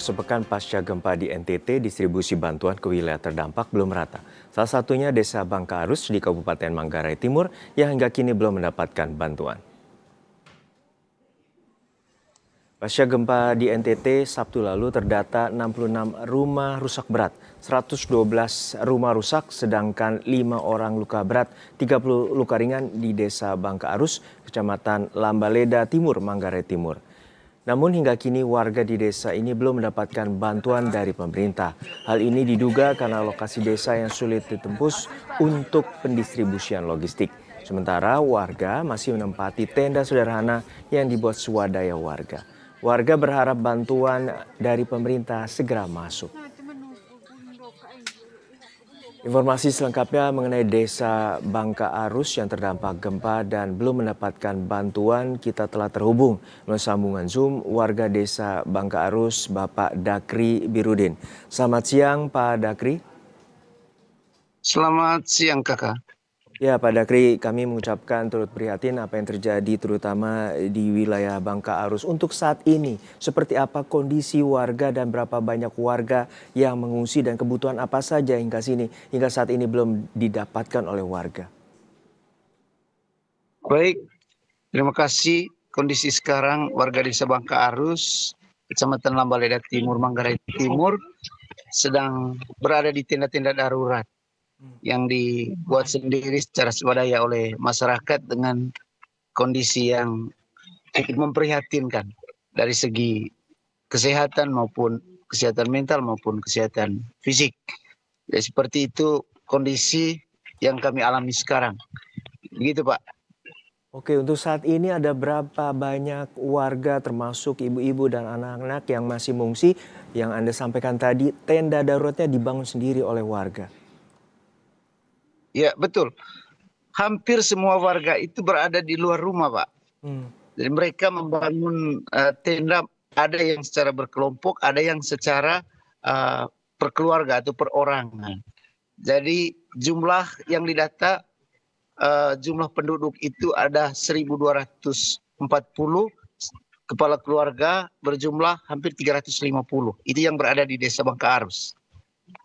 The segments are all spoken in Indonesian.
Sepekan pasca gempa di NTT, distribusi bantuan ke wilayah terdampak belum rata. Salah satunya Desa Bangka Arus di Kabupaten Manggarai Timur yang hingga kini belum mendapatkan bantuan. Pasca gempa di NTT, Sabtu lalu terdata 66 rumah rusak berat, 112 rumah rusak, sedangkan 5 orang luka berat, 30 luka ringan di Desa Bangka Arus, Kecamatan Lambaleda Timur, Manggarai Timur. Namun hingga kini warga di desa ini belum mendapatkan bantuan dari pemerintah. Hal ini diduga karena lokasi desa yang sulit ditembus untuk pendistribusian logistik. Sementara warga masih menempati tenda sederhana yang dibuat swadaya warga. Warga berharap bantuan dari pemerintah segera masuk. Informasi selengkapnya mengenai Desa Bangka Arus yang terdampak gempa dan belum mendapatkan bantuan, kita telah terhubung melalui sambungan Zoom warga Desa Bangka Arus, Bapak Dakri Birudin. Selamat siang, Pak Dakri. Selamat siang, Kakak. Ya, Pak Dakri, kami mengucapkan turut prihatin apa yang terjadi terutama di wilayah Bangka Arus. Untuk saat ini, seperti apa kondisi warga dan berapa banyak warga yang mengungsi dan kebutuhan apa saja hingga saat ini belum didapatkan oleh warga? Baik, terima kasih. Kondisi sekarang warga Desa Bangka Arus, Kecamatan Lambaleda Timur, Manggarai Timur, sedang berada di tenda-tenda darurat yang dibuat sendiri secara swadaya oleh masyarakat dengan kondisi yang cukup memprihatinkan dari segi kesehatan maupun kesehatan mental maupun kesehatan fisik. Ya, seperti itu kondisi yang kami alami sekarang. Begitu, Pak. Oke, untuk saat ini ada berapa banyak warga termasuk ibu-ibu dan anak-anak yang masih mengungsi yang Anda sampaikan tadi tenda daruratnya dibangun sendiri oleh warga? Ya, betul. Hampir semua warga itu berada di luar rumah, Pak. Jadi mereka membangun tenda, ada yang secara berkelompok, ada yang secara per keluarga atau perorangan. Jadi jumlah yang didata, jumlah penduduk itu ada 1.240, kepala keluarga berjumlah hampir 350. Itu yang berada di Desa Bangka Arus.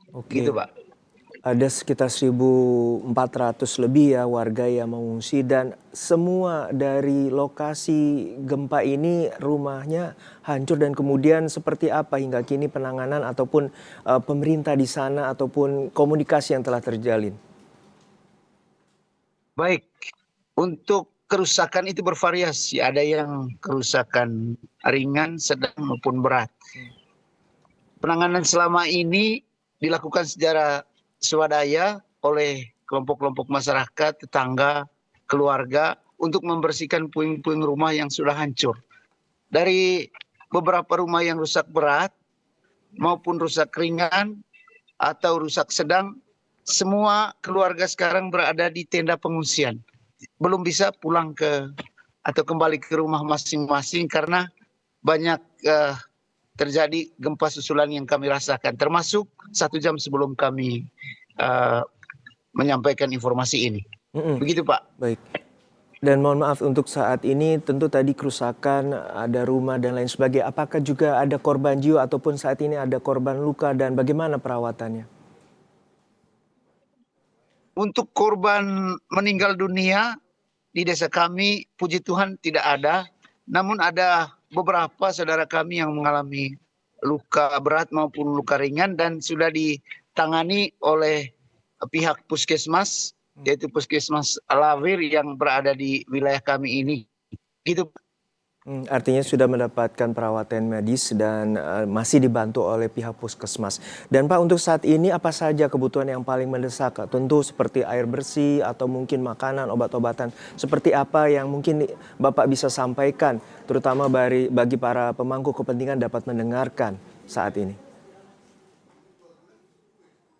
Oke. Gitu, Pak. Ada sekitar 1.400 lebih ya warga yang mengungsi dan semua dari lokasi gempa ini rumahnya hancur dan kemudian seperti apa hingga kini penanganan ataupun pemerintah di sana ataupun komunikasi yang telah terjalin? Baik, untuk kerusakan itu bervariasi. Ada yang kerusakan ringan, sedang maupun berat. Penanganan selama ini dilakukan secara swadaya oleh kelompok-kelompok masyarakat, tetangga, keluarga untuk membersihkan puing-puing rumah yang sudah hancur. Dari beberapa rumah yang rusak berat maupun rusak ringan atau rusak sedang, semua keluarga sekarang berada di tenda pengungsian. Belum bisa pulang atau kembali ke rumah masing-masing karena banyak terjadi gempa susulan yang kami rasakan, termasuk 1 jam sebelum kami menyampaikan informasi ini. Begitu, Pak. Baik. Dan mohon maaf untuk saat ini tentu tadi kerusakan, ada rumah dan lain sebagainya. Apakah juga ada korban jiwa ataupun saat ini ada korban luka dan bagaimana perawatannya? Untuk korban meninggal dunia di desa kami, puji Tuhan tidak ada. Namun ada beberapa saudara kami yang mengalami luka berat maupun luka ringan dan sudah ditangani oleh pihak puskesmas, yaitu Puskesmas Lawir yang berada di wilayah kami ini. Gitu. Artinya sudah mendapatkan perawatan medis dan masih dibantu oleh pihak puskesmas. Dan Pak, untuk saat ini apa saja kebutuhan yang paling mendesak? Tentu seperti air bersih atau mungkin makanan, obat-obatan. Seperti apa yang mungkin Bapak bisa sampaikan, terutama bagi para pemangku kepentingan dapat mendengarkan saat ini?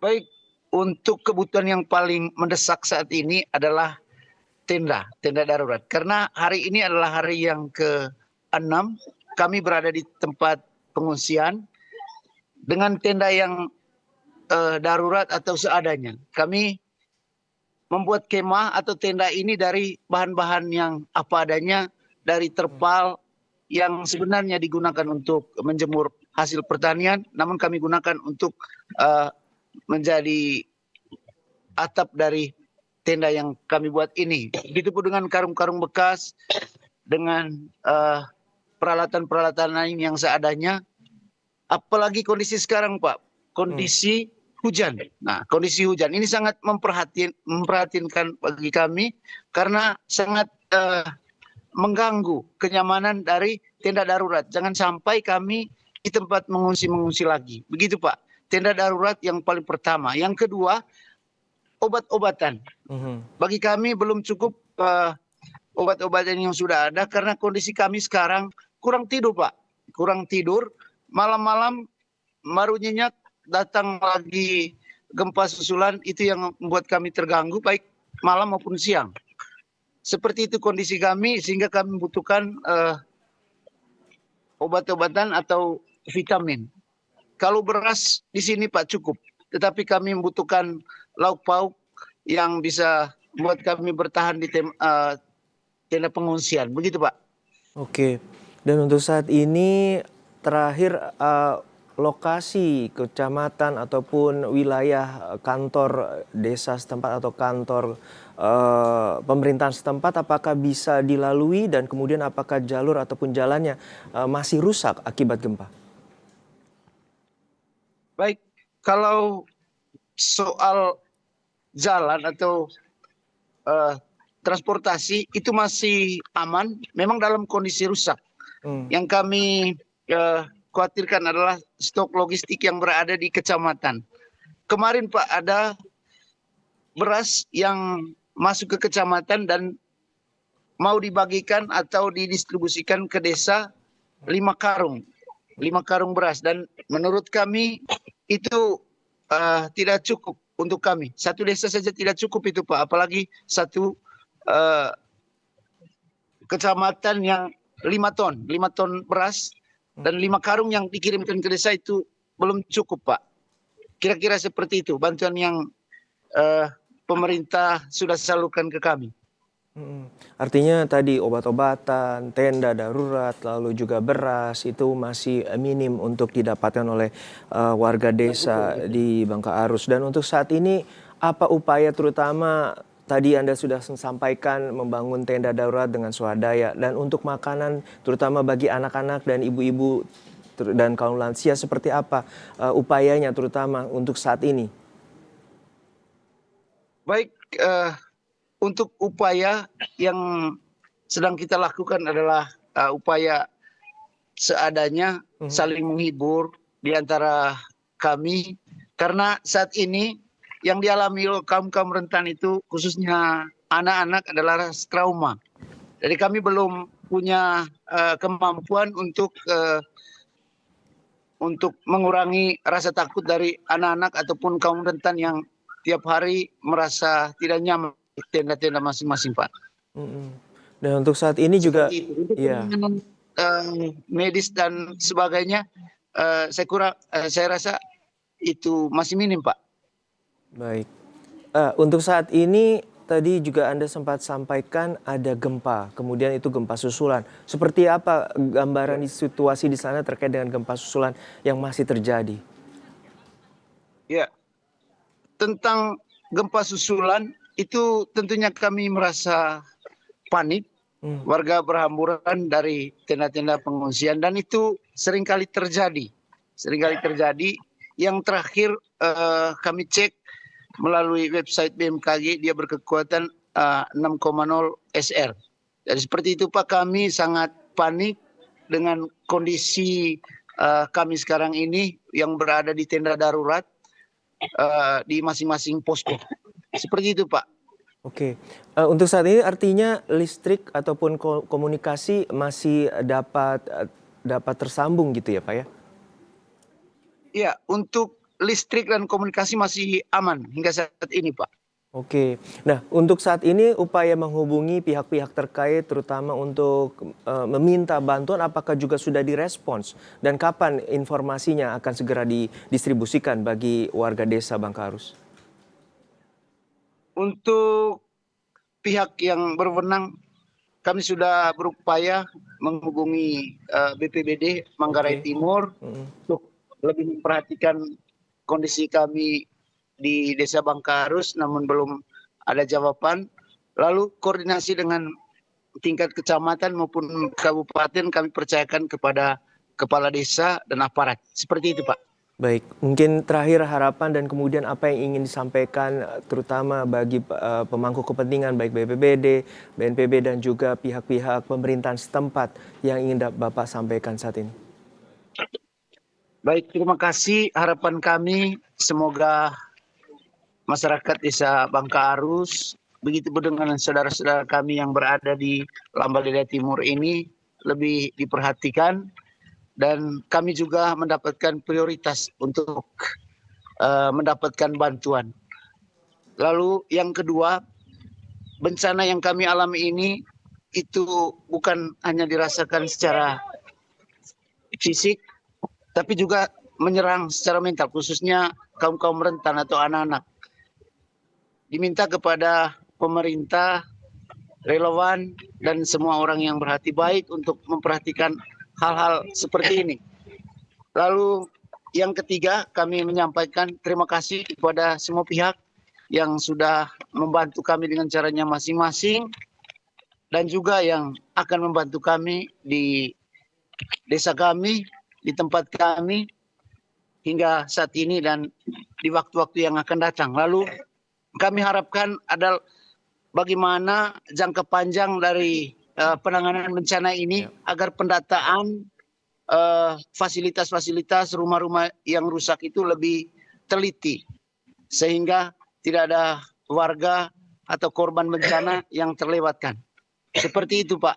Baik, untuk kebutuhan yang paling mendesak saat ini adalah tenda darurat. Karena hari ini adalah hari yang ke-6 kami berada di tempat pengungsian dengan tenda yang darurat atau seadanya. Kami membuat kemah atau tenda ini dari bahan-bahan yang apa adanya, dari terpal yang sebenarnya digunakan untuk menjemur hasil pertanian, namun kami gunakan untuk menjadi atap dari tenda yang kami buat ini. Begitupun dengan karung-karung bekas, dengan peralatan-peralatan lain yang seadanya. Apalagi kondisi sekarang, Pak, kondisi hujan. Nah, kondisi hujan ini sangat memperhatinkan bagi kami karena sangat mengganggu kenyamanan dari tenda darurat. Jangan sampai kami di tempat mengungsi lagi. Begitu, Pak. Tenda darurat yang paling pertama. Yang kedua, obat-obatan. Bagi kami belum cukup obat-obatan yang sudah ada karena kondisi kami sekarang kurang tidur, Pak. Kurang tidur, malam-malam baru nyenyak datang lagi gempa susulan, itu yang membuat kami terganggu baik malam maupun siang. Seperti itu kondisi kami sehingga kami membutuhkan obat-obatan atau vitamin. Kalau beras di sini Pak cukup, tetapi kami membutuhkan lauk pauk yang bisa membuat kami bertahan di tenda pengungsian. Begitu Pak. Oke, dan untuk saat ini terakhir lokasi kecamatan ataupun wilayah kantor desa setempat atau kantor pemerintahan setempat apakah bisa dilalui dan kemudian apakah jalur ataupun jalannya masih rusak akibat gempa? Baik, kalau soal jalan atau transportasi itu masih aman, memang dalam kondisi rusak. Yang kami khawatirkan adalah stok logistik yang berada di kecamatan. Kemarin Pak ada beras yang masuk ke kecamatan dan mau dibagikan atau didistribusikan ke desa 5 karung beras, dan menurut kami itu tidak cukup untuk kami. Satu desa saja tidak cukup itu Pak, apalagi satu kecamatan yang 5 ton beras dan 5 karung yang dikirimkan ke desa itu belum cukup Pak. Kira-kira seperti itu bantuan yang pemerintah sudah salurkan ke kami. Artinya tadi obat-obatan, tenda darurat, lalu juga beras itu masih minim untuk didapatkan oleh warga desa di Bangka Arus. Dan untuk saat ini apa upaya terutama tadi Anda sudah sampaikan membangun tenda darurat dengan swadaya dan untuk makanan terutama bagi anak-anak dan ibu-ibu dan kaum lansia seperti apa upayanya terutama untuk saat ini? Baik, untuk upaya yang sedang kita lakukan adalah upaya seadanya, saling menghibur di antara kami. Karena saat ini yang dialami oleh kaum-kaum rentan itu khususnya anak-anak adalah trauma. Jadi kami belum punya kemampuan untuk mengurangi rasa takut dari anak-anak ataupun kaum rentan yang tiap hari merasa tidak nyaman di tenda-tenda masing-masing, Pak. Dan untuk saat ini juga, untuk ya, medis dan sebagainya, saya rasa itu masih minim, Pak. baik. Untuk saat ini tadi juga Anda sempat sampaikan ada gempa, kemudian itu gempa susulan. Seperti apa gambaran di situasi di sana terkait dengan gempa susulan yang masih terjadi? Ya, tentang gempa susulan itu tentunya kami merasa panik. Warga berhamburan dari tenda-tenda pengungsian dan itu seringkali terjadi. Yang terakhir kami cek melalui website BMKG dia berkekuatan 6,0 SR. Jadi seperti itu Pak, kami sangat panik dengan kondisi kami sekarang ini yang berada di tenda darurat di masing-masing posko. Seperti itu Pak. Oke, untuk saat ini artinya listrik ataupun komunikasi masih dapat tersambung gitu ya Pak ya? Iya, untuk listrik dan komunikasi masih aman hingga saat ini Pak. Oke, nah untuk saat ini upaya menghubungi pihak-pihak terkait terutama untuk meminta bantuan apakah juga sudah direspons dan kapan informasinya akan segera didistribusikan bagi warga desa Bangka Arus? Untuk pihak yang berwenang kami sudah berupaya menghubungi BPBD Manggarai Oke. Timur untuk lebih memperhatikan kondisi kami di Desa Bangkarus, namun belum ada jawaban. Lalu koordinasi dengan tingkat kecamatan maupun kabupaten kami percayakan kepada kepala desa dan aparat. Seperti itu, Pak. Baik, mungkin terakhir harapan dan kemudian apa yang ingin disampaikan terutama bagi pemangku kepentingan baik BPBD, BNPB dan juga pihak-pihak pemerintahan setempat yang ingin Bapak sampaikan saat ini. Baik, terima kasih. Harapan kami semoga masyarakat Desa Bangka Arus, begitu pun dengan saudara-saudara kami yang berada di Lambalida Timur ini lebih diperhatikan, dan kami juga mendapatkan prioritas untuk mendapatkan bantuan. Lalu yang kedua, bencana yang kami alami ini itu bukan hanya dirasakan secara fisik, tapi juga menyerang secara mental, khususnya kaum-kaum rentan atau anak-anak. Diminta kepada pemerintah, relawan, dan semua orang yang berhati baik untuk memperhatikan hal-hal seperti ini. Lalu yang ketiga, kami menyampaikan terima kasih kepada semua pihak yang sudah membantu kami dengan caranya masing-masing, dan juga yang akan membantu kami di desa kami, di tempat kami, hingga saat ini dan di waktu-waktu yang akan datang. Lalu kami harapkan adalah bagaimana jangka panjang dari penanganan bencana ini agar pendataan fasilitas-fasilitas rumah-rumah yang rusak itu lebih teliti, sehingga tidak ada warga atau korban bencana yang terlewatkan. Seperti itu, Pak.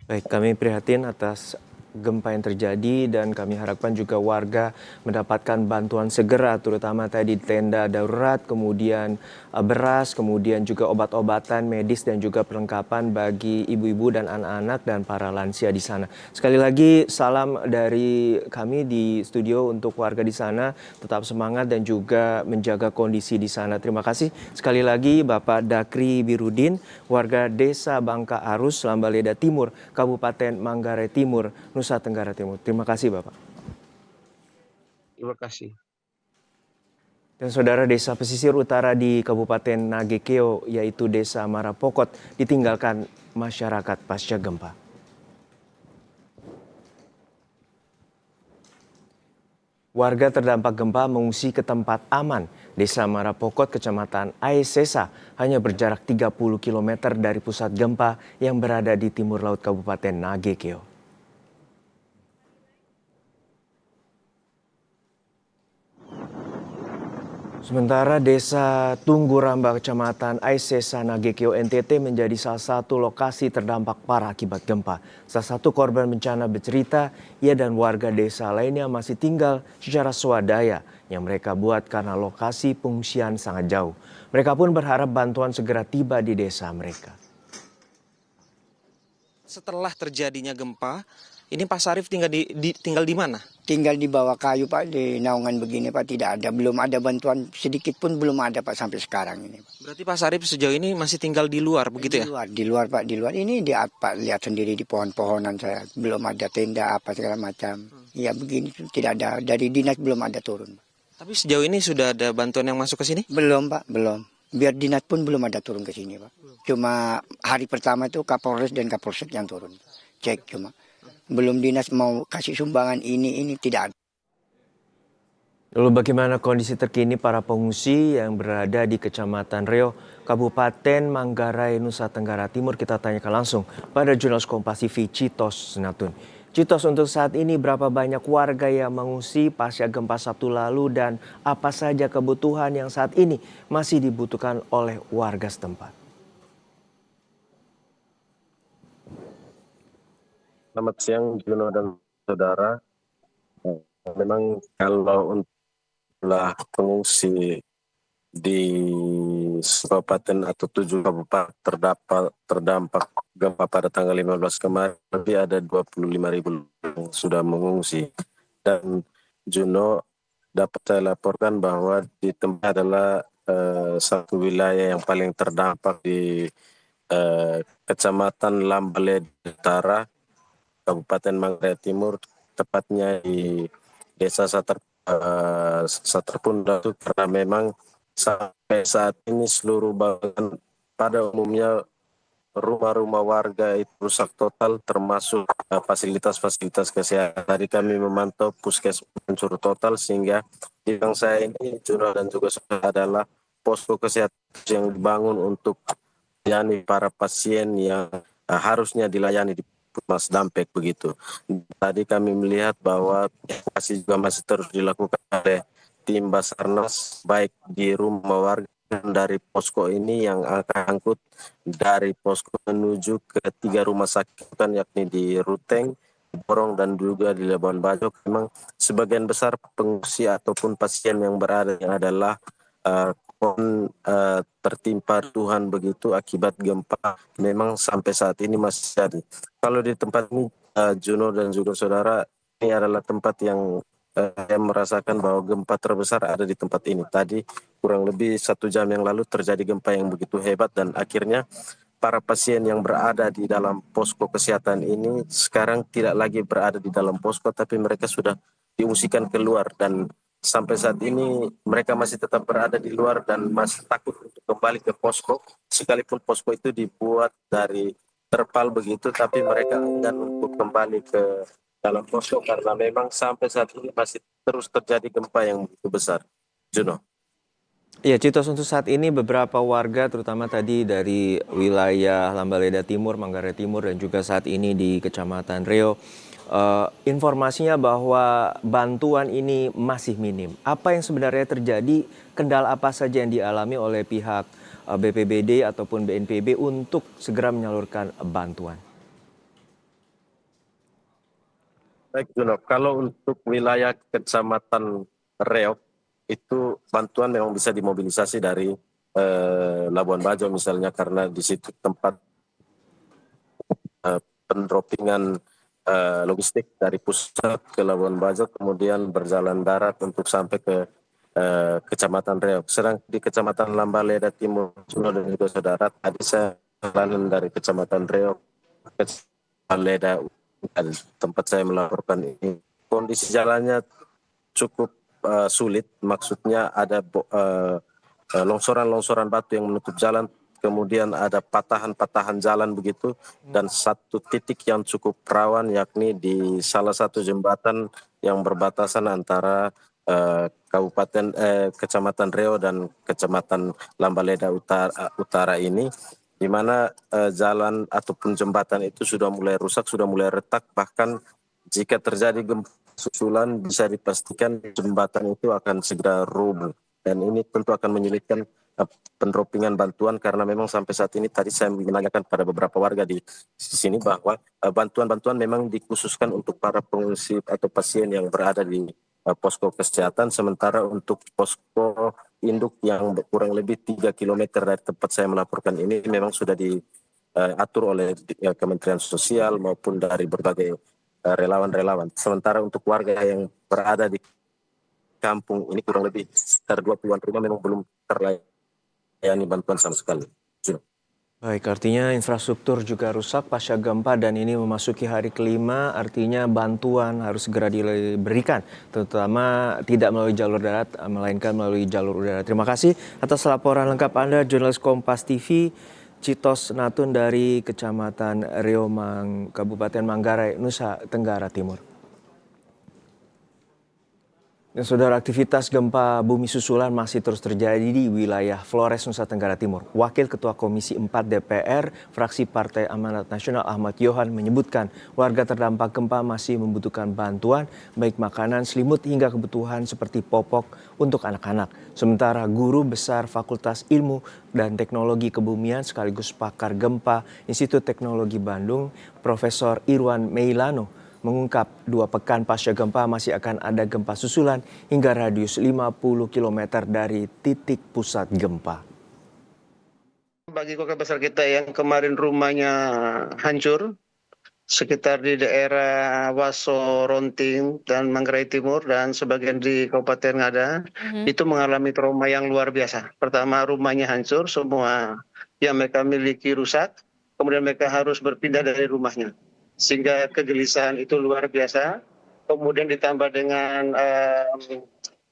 Baik, kami prihatin atas gempa yang terjadi dan kami harapkan juga warga mendapatkan bantuan segera, terutama tadi tenda darurat, kemudian beras, kemudian juga obat-obatan medis dan juga perlengkapan bagi ibu-ibu dan anak-anak dan para lansia di sana. Sekali lagi salam dari kami di studio untuk warga di sana, tetap semangat dan juga menjaga kondisi di sana. Terima kasih sekali lagi Bapak Dakri Birudin, warga Desa Bangka Arus, Lambaleda Timur, Kabupaten Manggarai Timur, Nusa Tenggara Timur. Terima kasih Bapak. Terima kasih. Dan saudara, desa pesisir utara di Kabupaten Nagekeo yaitu Desa Marapokot ditinggalkan masyarakat pasca gempa. Warga terdampak gempa mengungsi ke tempat aman. Desa Marapokot, Kecamatan Aesesa, hanya berjarak 30 km dari pusat gempa yang berada di timur laut Kabupaten Nagekeo. Sementara Desa Tungguramba, Kecamatan Aesesa, Nagekeo, NTT menjadi salah satu lokasi terdampak parah akibat gempa. Salah satu korban bencana bercerita, ia dan warga desa lainnya masih tinggal secara swadaya yang mereka buat karena lokasi pengungsian sangat jauh. Mereka pun berharap bantuan segera tiba di desa mereka. Setelah terjadinya gempa, ini Pak Sarif tinggal di mana? Tinggal di bawah kayu Pak, di naungan begini Pak, tidak ada. Belum ada bantuan sedikit pun belum ada Pak sampai sekarang ini. Berarti Pak Sarif sejauh ini masih tinggal di luar begitu ya? Di luar Pak, di luar. Ini di Pak, lihat sendiri di pohon-pohonan saya. Belum ada tenda apa segala macam. Ya begini, tidak ada. Dari dinas belum ada turun. Tapi sejauh ini sudah ada bantuan yang masuk ke sini? Belum Pak, belum. Biar dinas pun belum ada turun ke sini Pak. Cuma hari pertama itu Kapolres dan Kapolsek yang turun. Cek cuma. Belum dinas mau kasih sumbangan ini tidak ada. Lalu bagaimana kondisi terkini para pengungsi yang berada di Kecamatan Reo, Kabupaten Manggarai, Nusa Tenggara Timur? Kita tanyakan langsung pada jurnalis Kompas TV Citos Senatun. Citos, untuk saat ini berapa banyak warga yang mengungsi pasca gempa Sabtu lalu dan apa saja kebutuhan yang saat ini masih dibutuhkan oleh warga setempat? Selamat siang Juno dan saudara. Memang kalau untuk pengungsi di kabupaten atau 7 kabupaten terdampak gempa pada tanggal 15 kemarin, lebih ada 25.000 yang sudah mengungsi. Dan Juno, dapat saya laporkan bahwa di tempat adalah satu wilayah yang paling terdampak di Kecamatan Lambaleda Utara, Kabupaten Manggarai Timur, tepatnya di Desa Saterpunda itu, karena memang sampai saat ini seluruh bangunan pada umumnya rumah-rumah warga itu rusak total, termasuk fasilitas-fasilitas kesehatan. Tadi kami memantau puskesmas hancur total, sehingga yang saya ini Juno dan juga saudara adalah posko kesehatan yang dibangun untuk melayani para pasien yang harusnya dilayani di Puskesmas Dampek begitu. Tadi kami melihat bahwa evakuasi juga masih terus dilakukan oleh tim Basarnas, baik di rumah warga dari posko ini yang akan angkut dari posko menuju ke 3 rumah sakit, yakni di Ruteng, Borong, dan juga di Labuan Bajo. Memang sebagian besar pengungsi ataupun pasien yang berada adalah tertimpa Tuhan begitu akibat gempa. Memang sampai saat ini masih ada. Kalau di tempat ini, Juno dan juga saudara, ini adalah tempat yang saya merasakan bahwa gempa terbesar ada di tempat ini. Tadi kurang lebih 1 jam yang lalu terjadi gempa yang begitu hebat, dan akhirnya para pasien yang berada di dalam posko kesehatan ini sekarang tidak lagi berada di dalam posko, tapi mereka sudah diungsikan keluar, dan sampai saat ini mereka masih tetap berada di luar dan masih takut untuk kembali ke posko, sekalipun posko itu dibuat dari terpal begitu, tapi mereka enggan untuk kembali ke dalam posko karena memang sampai saat ini masih terus terjadi gempa yang begitu besar. Juno. Ya, Citos, untuk saat ini beberapa warga terutama tadi dari wilayah Lambaleda Timur, Manggarai Timur, dan juga saat ini di Kecamatan Reo, informasinya bahwa bantuan ini masih minim. Apa yang sebenarnya terjadi, kendala apa saja yang dialami oleh pihak BPBD ataupun BNPB untuk segera menyalurkan bantuan? Baik, Juno. Kalau untuk wilayah Kecamatan Reok, itu bantuan memang bisa dimobilisasi dari Labuan Bajo misalnya, karena di situ tempat pendropingan logistik dari pusat ke Labuan Bajo, kemudian berjalan darat untuk sampai ke Kecamatan Reok. Sedang di Kecamatan Lambaleda Timur, Juno dan juga saudara, tadi saya jalan dari Kecamatan Reok ke Lambaleda, tempat saya melaporkan ini. Kondisi jalannya cukup sulit, maksudnya ada longsoran-longsoran batu yang menutup jalan, kemudian ada patahan-patahan jalan begitu, dan satu titik yang cukup rawan yakni di salah satu jembatan yang berbatasan antara Kecamatan Reo dan Kecamatan Lambaleda Utara ini, di mana jalan ataupun jembatan itu sudah mulai rusak, sudah mulai retak, bahkan jika terjadi gempa susulan bisa dipastikan jembatan itu akan segera rubuh, dan ini tentu akan menyulitkan pendropingan bantuan, karena memang sampai saat ini tadi saya menanyakan pada beberapa warga di sini bahwa bantuan-bantuan memang dikhususkan untuk para pengungsi atau pasien yang berada di posko kesehatan, sementara untuk posko induk yang kurang lebih 3 km dari tempat saya melaporkan ini memang sudah diatur oleh Kementerian Sosial maupun dari berbagai relawan-relawan. Sementara untuk warga yang berada di kampung ini kurang lebih sekitar 20-an rumah memang belum terlayani bantuan sama sekali. Baik, artinya infrastruktur juga rusak pasca gempa dan ini memasuki hari kelima, artinya bantuan harus segera diberikan, terutama tidak melalui jalur darat, melainkan melalui jalur udara. Terima kasih atas laporan lengkap Anda, jurnalis Kompas TV, Citos Natun dari Kecamatan Reo, Kabupaten Manggarai, Nusa Tenggara Timur. Dan saudara, aktivitas gempa bumi susulan masih terus terjadi di wilayah Flores, Nusa Tenggara Timur. Wakil Ketua Komisi 4 DPR, fraksi Partai Amanat Nasional Ahmad Yohan menyebutkan warga terdampak gempa masih membutuhkan bantuan, baik makanan, selimut, hingga kebutuhan seperti popok untuk anak-anak. Sementara Guru Besar Fakultas Ilmu dan Teknologi Kebumian sekaligus pakar gempa Institut Teknologi Bandung, Profesor Irwan Meilano, mengungkap 2 pekan pasca gempa masih akan ada gempa susulan hingga radius 50 km dari titik pusat gempa. Bagi keluarga besar kita yang kemarin rumahnya hancur, sekitar di daerah Waso, Ronting, dan Manggarai Timur, dan sebagian di Kabupaten Ngada, itu mengalami trauma yang luar biasa. Pertama, rumahnya hancur, semua yang mereka miliki rusak, kemudian mereka harus berpindah dari rumahnya. Sehingga kegelisahan itu luar biasa. Kemudian ditambah dengan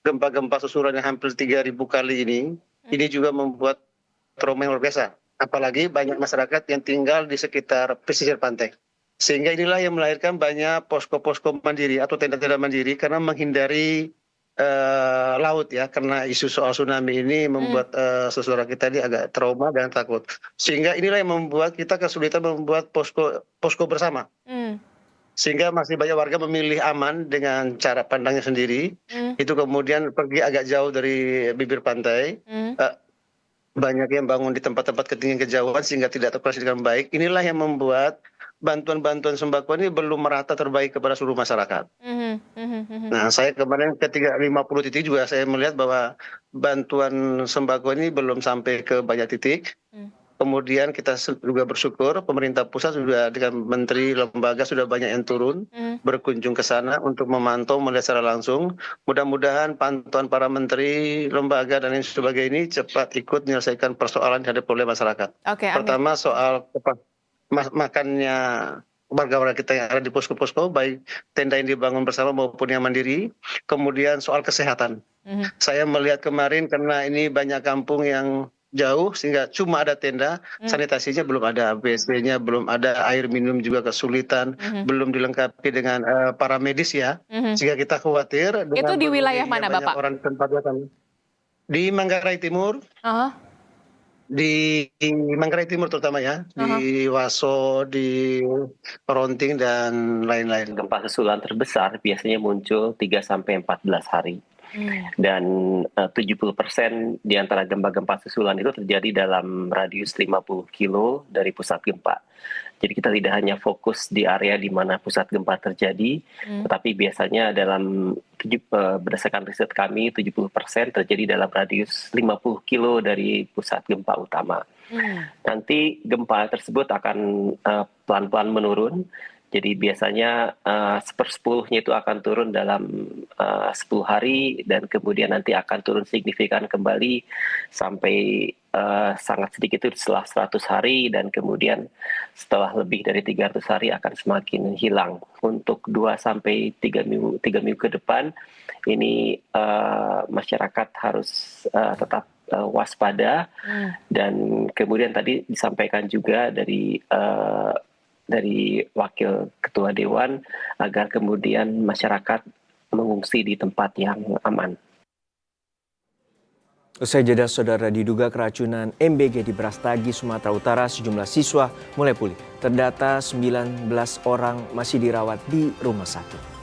gempa-gempa susulan yang hampir 3.000 kali ini juga membuat trauma yang luar biasa. Apalagi banyak masyarakat yang tinggal di sekitar pesisir pantai. Sehingga inilah yang melahirkan banyak posko-posko mandiri atau tenda-tenda mandiri karena menghindari laut ya, karena isu soal tsunami ini membuat saudara kita ini agak trauma dan takut. Sehingga inilah yang membuat kita kesulitan membuat posko bersama. Sehingga masih banyak warga memilih aman dengan cara pandangnya sendiri. Itu kemudian pergi agak jauh dari bibir pantai. Banyak yang bangun di tempat-tempat ketinggian kejauhan sehingga tidak terkoneksi dengan baik. Inilah yang membuat bantuan-bantuan sembako ini belum merata terbaik kepada seluruh masyarakat. Nah, saya kemarin ketika 50 titik juga saya melihat bahwa bantuan sembako ini belum sampai ke banyak titik. Kemudian kita juga bersyukur pemerintah pusat sudah dengan menteri lembaga sudah banyak yang turun berkunjung ke sana untuk memantau melihat secara langsung. Mudah-mudahan pantauan para menteri lembaga dan lain sebagainya ini cepat ikut menyelesaikan persoalan yang ada problem masyarakat. Pertama soal makannya warga-warga kita yang ada di posko-posko, baik tenda yang dibangun bersama maupun yang mandiri. Kemudian soal kesehatan. Saya melihat kemarin karena ini banyak kampung yang jauh sehingga cuma ada tenda, sanitasinya belum ada, WC-nya belum ada, air minum juga kesulitan, belum dilengkapi dengan para medis ya, sehingga kita khawatir. Itu di wilayah mana Bapak? Orang tempat di Manggarai Timur, di Manggarai Timur terutama ya, di Waso, di Ronting dan lain-lain. Gempa susulan terbesar biasanya muncul 3-14 hari. Dan 70% di antara gempa-gempa susulan itu terjadi dalam radius 50 kilo dari pusat gempa. Jadi kita tidak hanya fokus di area di mana pusat gempa terjadi, tetapi biasanya berdasarkan riset kami 70% terjadi dalam radius 50 kilo dari pusat gempa utama. Nanti gempa tersebut akan pelan-pelan menurun. Jadi biasanya 1/10-nya itu akan turun dalam 10 hari dan kemudian nanti akan turun signifikan kembali sampai sangat sedikit itu setelah 100 hari dan kemudian setelah lebih dari 300 hari akan semakin hilang. Untuk 2-3 minggu ke depan ini masyarakat harus tetap waspada dan kemudian tadi disampaikan juga dari Wakil Ketua Dewan agar kemudian masyarakat mengungsi di tempat yang aman. Usai jeda, saudara, diduga keracunan MBG di Brastagi, Sumatera Utara, sejumlah siswa mulai pulih. Terdata 19 orang masih dirawat di rumah sakit.